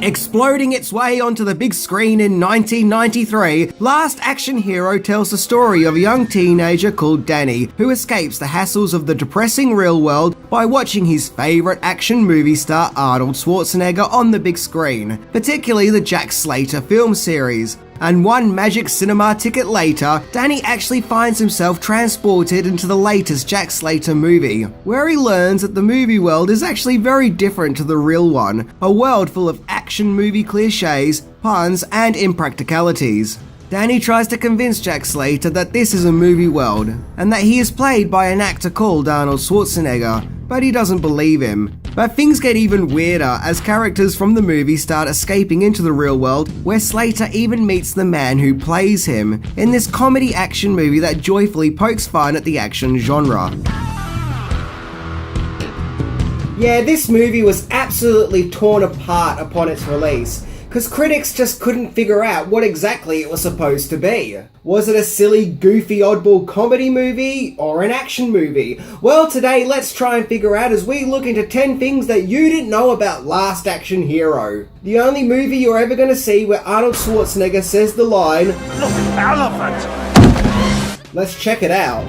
Exploding its way onto the big screen in 1993, Last Action Hero tells the story of a young teenager called Danny who escapes the hassles of the depressing real world by watching his favourite action movie star Arnold Schwarzenegger on the big screen, particularly the Jack Slater film series. And one magic cinema ticket later, Danny actually finds himself transported into the latest Jack Slater movie, where he learns that the movie world is actually very different to the real one, a world full of action movie cliches, puns, and impracticalities. Danny tries to convince Jack Slater that this is a movie world, and that he is played by an actor called Arnold Schwarzenegger, but he doesn't believe him. But things get even weirder as characters from the movie start escaping into the real world, where Slater even meets the man who plays him, in this comedy action movie that joyfully pokes fun at the action genre. Yeah, this movie was absolutely torn apart upon its release, because critics just couldn't figure out what exactly it was supposed to be. Was it a silly, goofy, oddball comedy movie, or an action movie? Well, today let's try and figure out as we look into 10 things that you didn't know about Last Action Hero. The only movie you're ever going to see where Arnold Schwarzenegger says the line, "Look, elephant!" Let's check it out.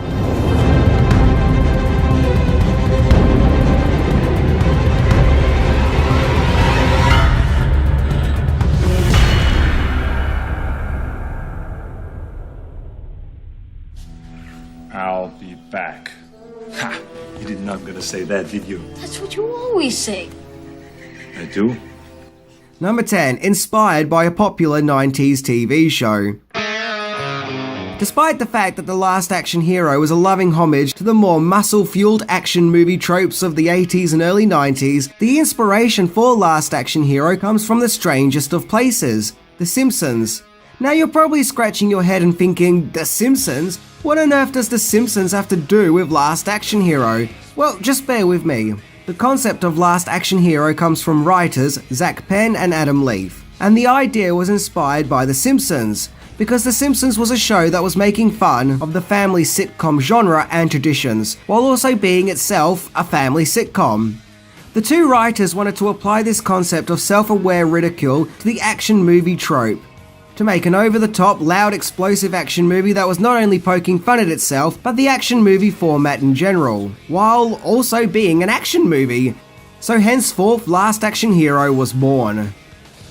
I'll be back. Ha! You didn't know I'm gonna say that, did you? That's what you always say. I do? Number 10. Inspired by a popular 90s TV show. Despite the fact that The Last Action Hero was a loving homage to the more muscle-fueled action movie tropes of the 80s and early 90s, the inspiration for Last Action Hero comes from the strangest of places, The Simpsons. Now you're probably scratching your head and thinking, The Simpsons? What on earth does The Simpsons have to do with Last Action Hero? Well, just bear with me. The concept of Last Action Hero comes from writers Zach Penn and Adam Leaf, and the idea was inspired by The Simpsons, because The Simpsons was a show that was making fun of the family sitcom genre and traditions, while also being itself a family sitcom. The two writers wanted to apply this concept of self-aware ridicule to the action movie trope, to make an over-the-top, loud, explosive action movie that was not only poking fun at itself, but the action movie format in general, while also being an action movie. So henceforth, Last Action Hero was born.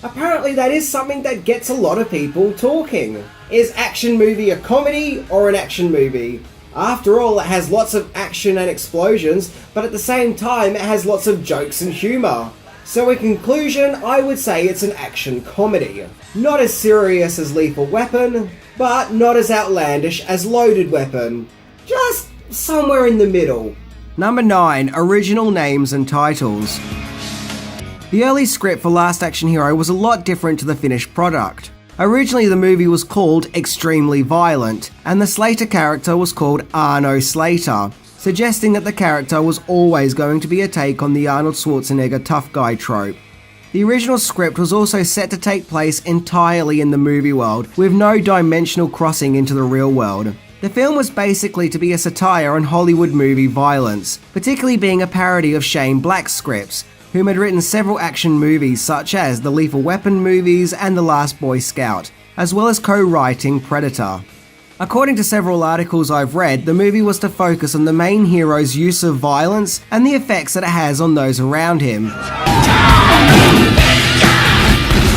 Apparently that is something that gets a lot of people talking. Is action movie a comedy or an action movie? After all, it has lots of action and explosions, but at the same time it has lots of jokes and humour. So in conclusion, I would say it's an action comedy. Not as serious as Lethal Weapon, but not as outlandish as Loaded Weapon. Just somewhere in the middle. Number 9. Original names and titles. The early script for Last Action Hero was a lot different to the finished product. Originally the movie was called Extremely Violent, and the Slater character was called Arno Slater, suggesting that the character was always going to be a take on the Arnold Schwarzenegger tough guy trope. The original script was also set to take place entirely in the movie world, with no dimensional crossing into the real world. The film was basically to be a satire on Hollywood movie violence, particularly being a parody of Shane Black's scripts, whom had written several action movies such as the Lethal Weapon movies and The Last Boy Scout, as well as co-writing Predator. According to several articles I've read, the movie was to focus on the main hero's use of violence and the effects that it has on those around him.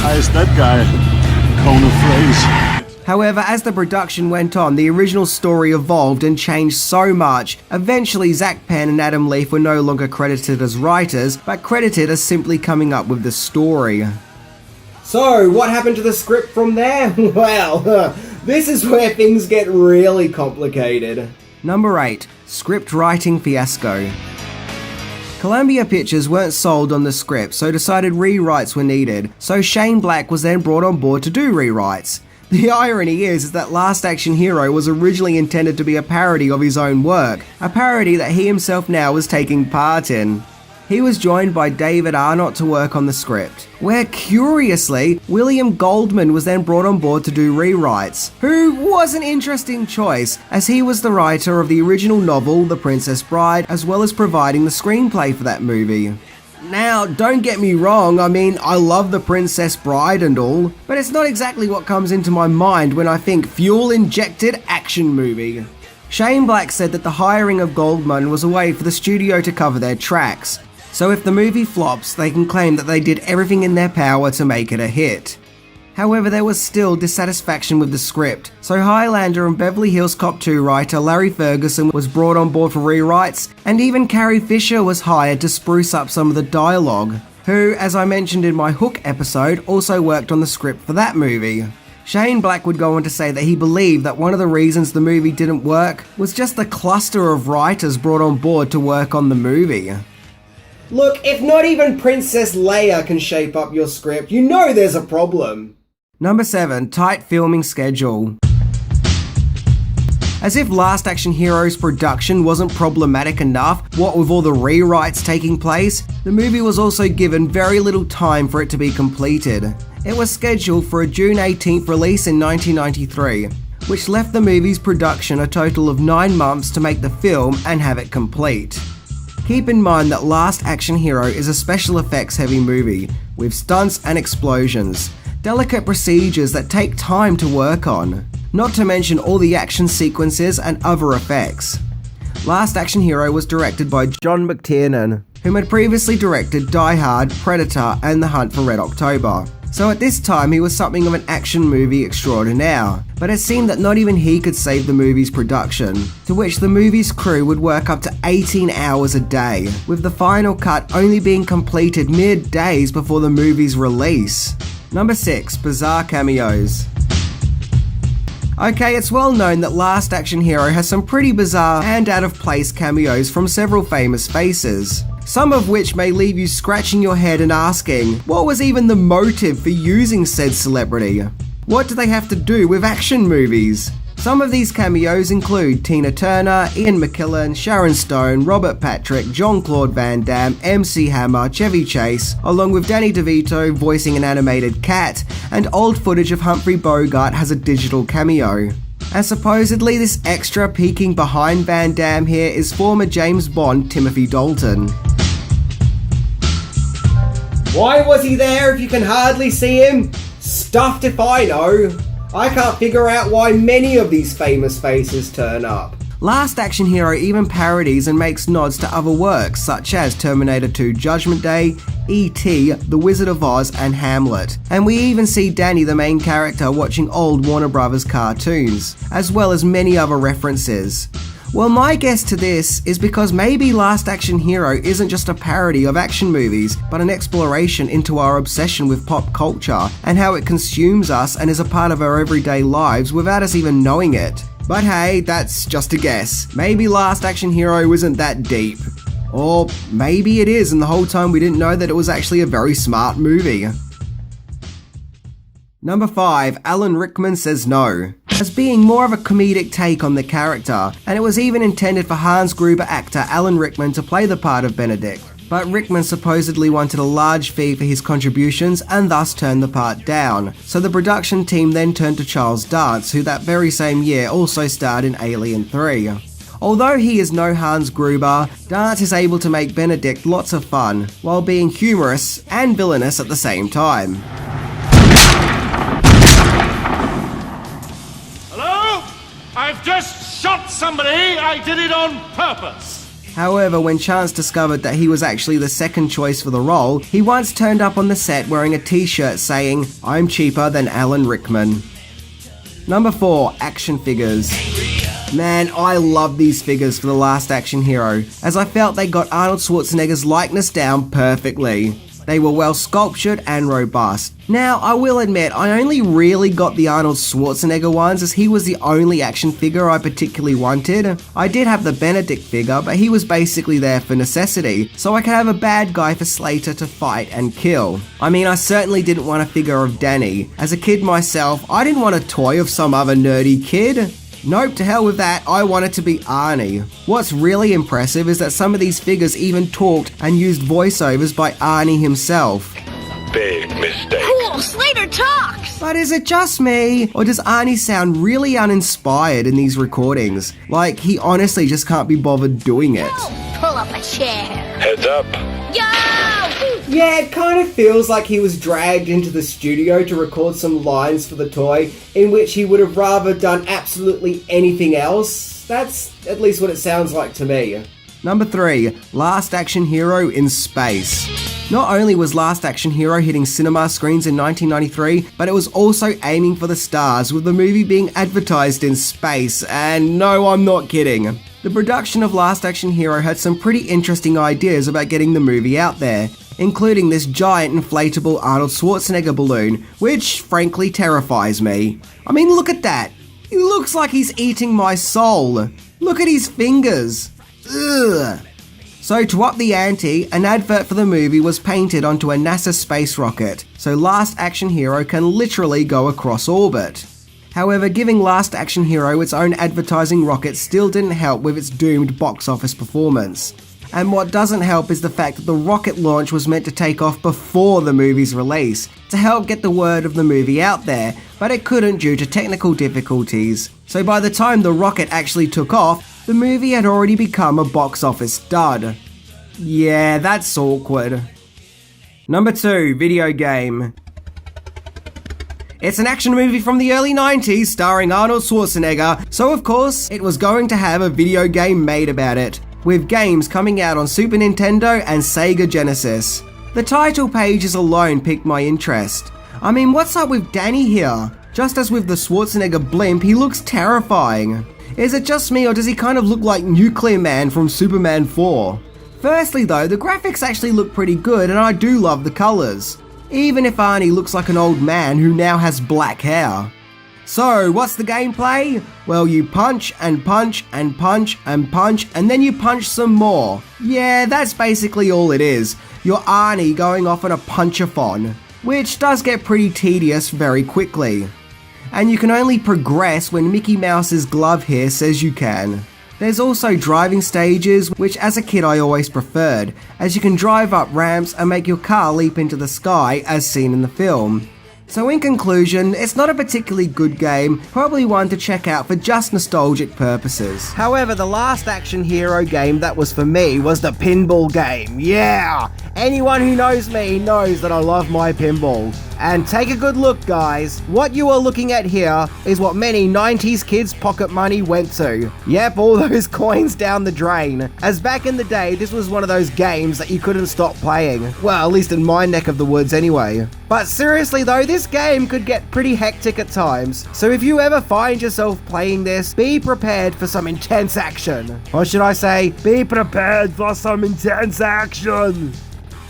How's that guy? Cone of phrase. However, as the production went on, the original story evolved and changed so much. Eventually, Zach Penn and Adam Leaf were no longer credited as writers, but credited as simply coming up with the story. So, what happened to the script from there? Well, this is where things get really complicated. Number 8. Scriptwriting fiasco. Columbia Pictures weren't sold on the script, so decided rewrites were needed, so Shane Black was then brought on board to do rewrites. The irony is that Last Action Hero was originally intended to be a parody of his own work, a parody that he himself now was taking part in. He was joined by David Arnott to work on the script, where curiously, William Goldman was then brought on board to do rewrites, who was an interesting choice, as he was the writer of the original novel The Princess Bride, as well as providing the screenplay for that movie. Now, don't get me wrong, I mean, I love The Princess Bride and all, but it's not exactly what comes into my mind when I think fuel-injected action movie. Shane Black said that the hiring of Goldman was a way for the studio to cover their tracks, so if the movie flops, they can claim that they did everything in their power to make it a hit. However, there was still dissatisfaction with the script, so Highlander and Beverly Hills Cop 2 writer Larry Ferguson was brought on board for rewrites, and even Carrie Fisher was hired to spruce up some of the dialogue, who, as I mentioned in my Hook episode, also worked on the script for that movie. Shane Black would go on to say that he believed that one of the reasons the movie didn't work was just the cluster of writers brought on board to work on the movie. Look, if not even Princess Leia can shape up your script, you know there's a problem. Number 7. Tight filming schedule. As if Last Action Hero's production wasn't problematic enough, what with all the rewrites taking place, the movie was also given very little time for it to be completed. It was scheduled for a June 18th release in 1993, which left the movie's production a total of 9 months to make the film and have it complete. Keep in mind that Last Action Hero is a special effects heavy movie, with stunts and explosions, delicate procedures that take time to work on, not to mention all the action sequences and other effects. Last Action Hero was directed by John McTiernan, whom had previously directed Die Hard, Predator and The Hunt for Red October. So at this time he was something of an action movie extraordinaire, but it seemed that not even he could save the movie's production, to which the movie's crew would work up to 18 hours a day, with the final cut only being completed mere days before the movie's release. Number 6. Bizarre cameos. Okay, it's well known that Last Action Hero has some pretty bizarre and out-of-place cameos from several famous faces, some of which may leave you scratching your head and asking, what was even the motive for using said celebrity? What do they have to do with action movies? Some of these cameos include Tina Turner, Ian McKellen, Sharon Stone, Robert Patrick, Jean-Claude Van Damme, MC Hammer, Chevy Chase, along with Danny DeVito voicing an animated cat, and old footage of Humphrey Bogart has a digital cameo. And supposedly this extra peeking behind Van Damme here is former James Bond Timothy Dalton. Why was he there if you can hardly see him? Stuffed if I know. I can't figure out why many of these famous faces turn up. Last Action Hero even parodies and makes nods to other works such as Terminator 2 Judgment Day, E.T., The Wizard of Oz and Hamlet. And we even see Danny, the main character, watching old Warner Brothers cartoons, as well as many other references. Well, my guess to this is because maybe Last Action Hero isn't just a parody of action movies, but an exploration into our obsession with pop culture and how it consumes us and is a part of our everyday lives without us even knowing it. But hey, that's just a guess. Maybe Last Action Hero isn't that deep. Or maybe it is, and the whole time we didn't know that it was actually a very smart movie. Number 5. Alan Rickman Says No. As being more of a comedic take on the character, and it was even intended for Hans Gruber actor Alan Rickman to play the part of Benedict. But Rickman supposedly wanted a large fee for his contributions and thus turned the part down, so the production team then turned to Charles Dance, who that very same year also starred in Alien 3. Although he is no Hans Gruber, Dance is able to make Benedict lots of fun, while being humorous and villainous at the same time. Hello? I've just shot somebody! I did it on purpose! However, when Chance discovered that he was actually the second choice for the role, he once turned up on the set wearing a t-shirt saying, "I'm cheaper than Alan Rickman." Number 4. Action figures. Man, I love these figures for The Last Action Hero, as I felt they got Arnold Schwarzenegger's likeness down perfectly. They were well sculptured and robust. Now, I will admit, I only really got the Arnold Schwarzenegger ones as he was the only action figure I particularly wanted. I did have the Benedict figure, but he was basically there for necessity, so I could have a bad guy for Slater to fight and kill. I mean, I certainly didn't want a figure of Danny. As a kid myself, I didn't want a toy of some other nerdy kid. Nope, to hell with that, I want it to be Arnie. What's really impressive is that some of these figures even talked and used voiceovers by Arnie himself. Big mistake. Cool, Slater talks! But is it just me, or does Arnie sound really uninspired in these recordings? Like, he honestly just can't be bothered doing it. Pull up a chair. Heads up. Yo! Yeah, it kind of feels like he was dragged into the studio to record some lines for the toy, in which he would have rather done absolutely anything else. That's at least what it sounds like to me. Number 3, Last Action Hero in Space. Not only was Last Action Hero hitting cinema screens in 1993, but it was also aiming for the stars, with the movie being advertised in space, and no, I'm not kidding. The production of Last Action Hero had some pretty interesting ideas about getting the movie out there, including this giant inflatable Arnold Schwarzenegger balloon, which frankly terrifies me. I mean, look at that. He looks like he's eating my soul. Look at his fingers. Ugh. So to up the ante, an advert for the movie was painted onto a NASA space rocket, so Last Action Hero can literally go across orbit. However, giving Last Action Hero its own advertising rocket still didn't help with its doomed box office performance. And what doesn't help is the fact that the rocket launch was meant to take off before the movie's release, to help get the word of the movie out there, but it couldn't due to technical difficulties. So by the time the rocket actually took off, the movie had already become a box office dud. Yeah, that's awkward. Number 2, video game. It's an action movie from the early 90s starring Arnold Schwarzenegger, so of course it was going to have a video game made about it, with games coming out on Super Nintendo and Sega Genesis. The title pages alone piqued my interest. I mean, what's up with Danny here? Just as with the Schwarzenegger blimp, he looks terrifying. Is it just me, or does he kind of look like Nuclear Man from Superman 4? Firstly though, the graphics actually look pretty good and I do love the colours, even if Arnie looks like an old man who now has black hair. So, what's the gameplay? Well, you punch and punch and punch and punch, and then you punch some more. Yeah, that's basically all it is. You're Arnie going off on a punch-a-thon, which does get pretty tedious very quickly. And you can only progress when Mickey Mouse's glove here says you can. There's also driving stages, which as a kid I always preferred, as you can drive up ramps and make your car leap into the sky as seen in the film. So in conclusion, it's not a particularly good game, probably one to check out for just nostalgic purposes. However, the Last Action Hero game that was for me was the pinball game, yeah! Anyone who knows me knows that I love my pinball. And take a good look, guys. What you are looking at here is what many 90s kids' pocket money went to. Yep, all those coins down the drain. As back in the day, this was one of those games that you couldn't stop playing. Well, at least in my neck of the woods anyway. But seriously though, this game could get pretty hectic at times. So if you ever find yourself playing this, be prepared for some intense action. Or should I say, be prepared for some intense action.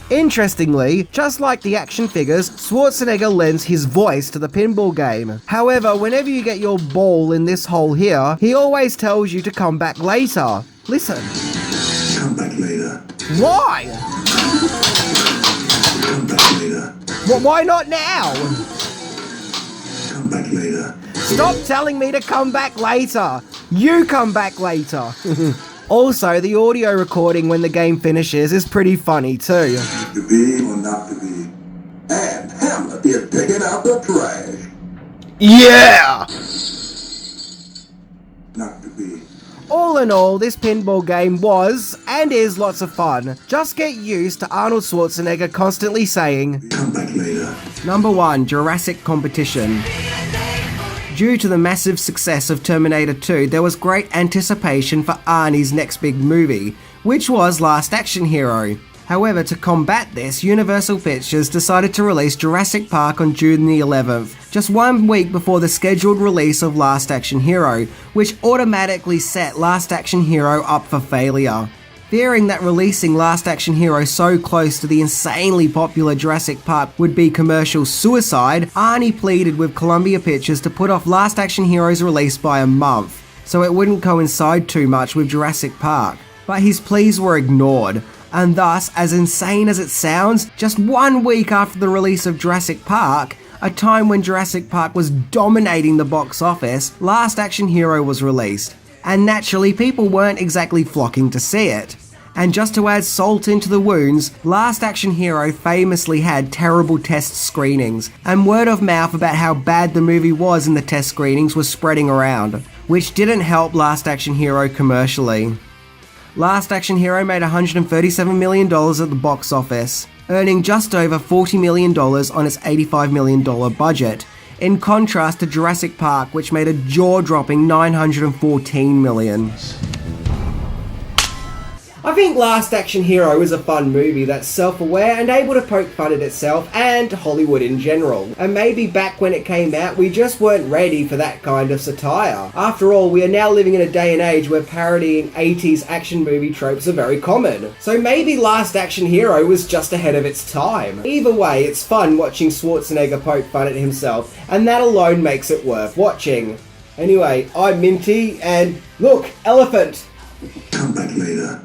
Interestingly, just like the action figures, Schwarzenegger lends his voice to the pinball game. However, whenever you get your ball in this hole here, he always tells you to come back later. Listen. Come back later. Why? Come back later. Why not now? Come back later. Stop telling me to come back later. You come back later. Also, the audio recording when the game finishes is pretty funny too. To be or not to be. And Hamlet is picking out the trash. Yeah! Not to be. All in all, this pinball game was, and is, lots of fun. Just get used to Arnold Schwarzenegger constantly saying, Come back later. Number 1, Jurassic Competition. Due to the massive success of Terminator 2, there was great anticipation for Arnie's next big movie, which was Last Action Hero. However, to combat this, Universal Pictures decided to release Jurassic Park on June the 11th, just 1 week before the scheduled release of Last Action Hero, which automatically set Last Action Hero up for failure. Fearing that releasing Last Action Hero so close to the insanely popular Jurassic Park would be commercial suicide, Arnie pleaded with Columbia Pictures to put off Last Action Hero's release by a month, so it wouldn't coincide too much with Jurassic Park. But his pleas were ignored, and thus, as insane as it sounds, just 1 week after the release of Jurassic Park, a time when Jurassic Park was dominating the box office, Last Action Hero was released. And naturally, people weren't exactly flocking to see it. And just to add salt into the wounds, Last Action Hero famously had terrible test screenings, and word of mouth about how bad the movie was in the test screenings was spreading around, which didn't help Last Action Hero commercially. Last Action Hero made $137 million at the box office. earning just over $40 million on its $85 million budget, in contrast to Jurassic Park, which made a jaw-dropping $914 million. I think Last Action Hero is a fun movie that's self-aware and able to poke fun at itself and Hollywood in general. And maybe back when it came out, we just weren't ready for that kind of satire. After all, we are now living in a day and age where parodying 80s action movie tropes are very common. So maybe Last Action Hero was just ahead of its time. Either way, it's fun watching Schwarzenegger poke fun at himself, and that alone makes it worth watching. Anyway, I'm Minty, and look, elephant! Come back later.